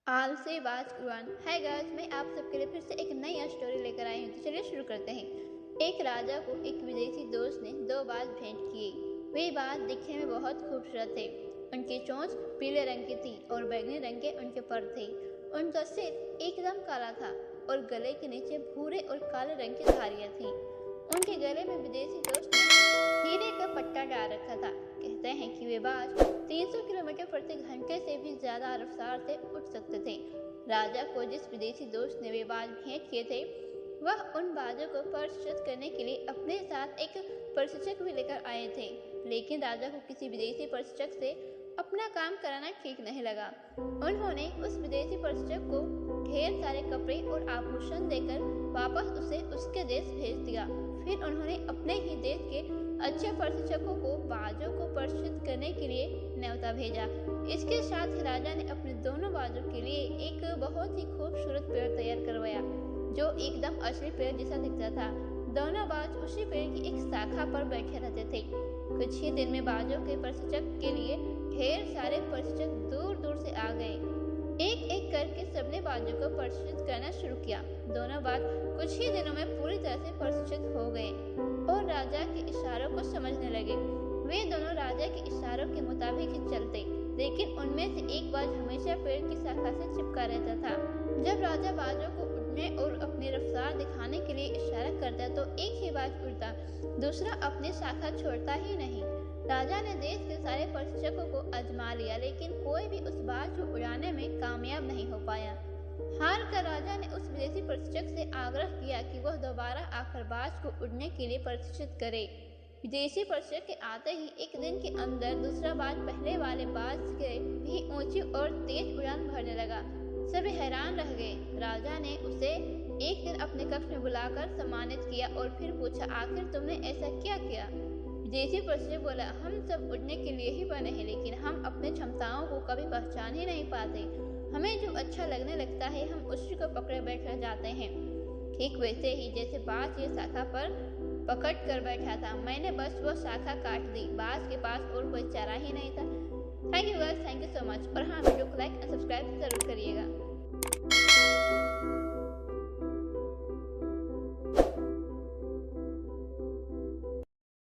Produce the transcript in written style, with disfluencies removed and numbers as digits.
आलसी बाज उड़ान। हाय गाइस, मैं आप सबके लिए फिर से एक नई स्टोरी लेकर आई हूँ। तो चलिए शुरू करते हैं। एक राजा को एक विदेशी दोस्त ने दो बाज भेंट किए। वे बाज दिखने में बहुत खूबसूरत थे। उनकी चोंच पीले रंग की थी और बैंगनी रंग के उनके पर थे। उनका सिर एकदम काला था और गले के नीचे भूरे और काले रंग की धारियां थीं। उनके गले में विदेशी दोस्त ने हीरे का पट्टा डाल रखा था। कहते हैं कि वे बाज 300 किलोमीटर प्रति घंटे से भी ज्यादा रफ्तार से उड़ सकते थे। राजा को जिस विदेशी दोस्त ने वे बाज भेंट किए थे, वह उन बाजों को प्रशिक्षित करने के लिए अपने साथ एक प्रशिक्षक भी लेकर आए थे। लेकिन राजा को किसी विदेशी प्रशिक्षक से अपना काम कराना ठीक नहीं लगा। उन्होंने उस विदेशी प्रशिक्षक को ढेर सारे कपड़े और आभूषण देकर वापस उसे उसके देश भेज दिया। फिर उन्होंने अपने ही देश के अच्छे प्रशिक्षकों को बाजों को प्रशिक्षित करने के लिए न्योता भेजा। इसके साथ ही राजा ने अपने दोनों बाजों के लिए एक बहुत ही खूबसूरत पेड़ तैयार करवाया, जो एकदम असली पेड़ जैसा दिखता था। दोनों बाज उसी पेड़ की एक शाखा पर बैठे रहते थे। कुछ ही दिन में बाजों के प्रशिक्षक के लिए ढेर सारे प्रशिक्षक दूर दूर से आ गए। एक एक करके सबने बाजों को प्रशिक्षित करना शुरू किया। दोनों बाज कुछ ही दिनों में पूरी तरह से प्रशिक्षित हो गए और राजा के इशारों को समझने लगे। वे दोनों राजा के इशारों के मुताबिक ही चलते, लेकिन उनमें से एक बाज हमेशा पेड़ की शाखा से चिपका रहता था। जब राजा बाजों को उड़ने और अपनी रफ्तार दिखाने के लिए इशारा करता तो एक ही बाज उड़ता, दूसरा अपनी शाखा छोड़ता ही नहीं। राजा ने देश के सारे प्रशिक्षकों को आजमा लिया, लेकिन कोई भी उस बाज को उड़ाने में कामयाब नहीं हो पाया। हार कर राजा ने उस विदेशी प्रशिक्षक से आग्रह किया कि वह दोबारा आकर बाज को उड़ने के लिए प्रशिक्षित करे। विदेशी प्रशिक्षक के आते ही एक दिन के अंदर दूसरा बाज पहले वाले बाज के भी ऊंची और तेज उड़ान भरने लगा। सभी हैरान रह गए। राजा ने उसे एक दिन अपने कक्ष में बुलाकर सम्मानित किया और फिर पूछा, आखिर तुमने ऐसा क्या किया? विदेशी प्रशिक्षक बोला, हम सब उड़ने के लिए ही बने हैं, लेकिन हम अपनी क्षमताओं को कभी पहचान ही नहीं पाते। हमें जो अच्छा लगने लगता है हम उसी को पकड़े बैठ जाते हैं। ठीक वैसे ही जैसे बाज ये शाखा पर पकड़ कर बैठा था, मैंने बस वो शाखा काट दी। बाज के पास और कोई चारा ही नहीं था। Thank you guys, thank you so much. और हाँ, वीडियो को लाइक और सब्सक्राइब जरूर करिएगा।